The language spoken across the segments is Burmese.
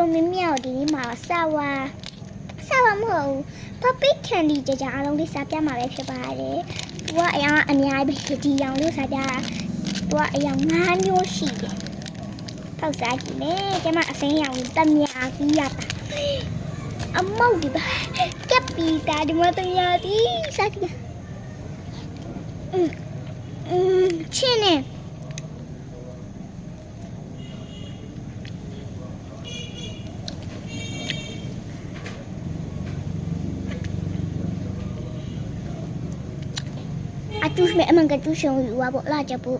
明秒的嘛沙哇么，puppy candy 这家阿龙的沙边嘛来吃吧的，我哎呀俺家不是这样的沙边，我哎呀俺有事的，泡啥子呢？这嘛生样等呀的呀，阿毛的吧，这比啥的嘛等呀的啥的，吃呢。就是没那个就是有啊不，那就不，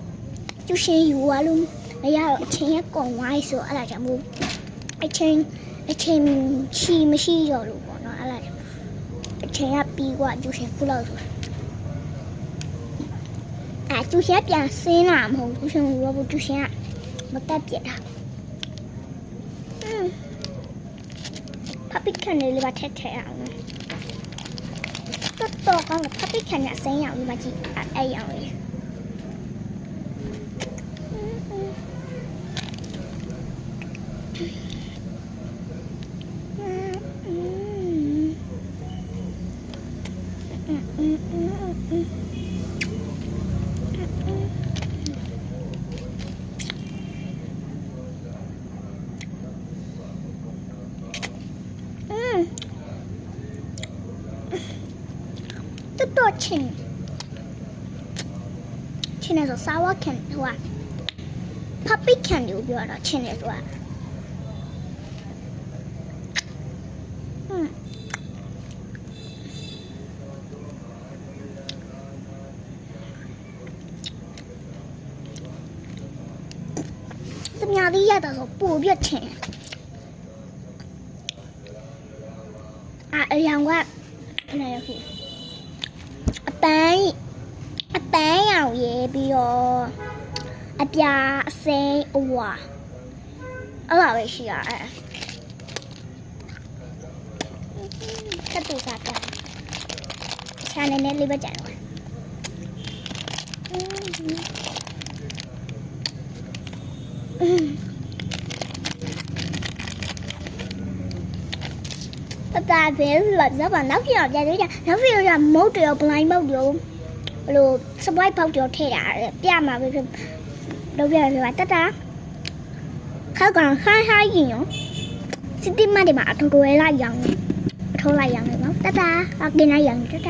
就是有啊喽。哎呀，前一讲话说阿拉就不，前去没去着喽不，那阿拉就前一比话就是不老多。啊，就是变生啦，么就是有不就是没得别的。Puppy candy 里边太啊。多講個 puppy candy 生樣里邊係一樣嘅。多ချင်းနေဆို sour candy ဟိုက puppy candy ကိုပြောတော့ချင်းနေဆိုတာသမ ्या လေးရတာဆိုပို့ပြချင်းအရောင်ကနေရခုအပန်းရောင်ရေးပြီးတော့အပြာအစိမ်းအဝါအဲ့လိုပဲရှိရကတ်တူစားပြချာနေနေလေးပဲကြတယ်တာဘယ်လိုလဲဘာနောက်ပြောပြတယ်နောက်ပြောရမုတ်တယ် blind မုတ်တယ်ဘလို့ swipe ပေါက်တော့ထည့်တာပြမှာပဲဖြစ်တော့ပြပြတတခောက်ကခိုင်းခိုင်းရင်ရောစစ်တိမတ်တွေမှာအထူးတွဲလိုက်ရောင်းအထိုးလိုက်ရောင်းတယ်နော်တတအကင်းလိုက်ရောင်းတတ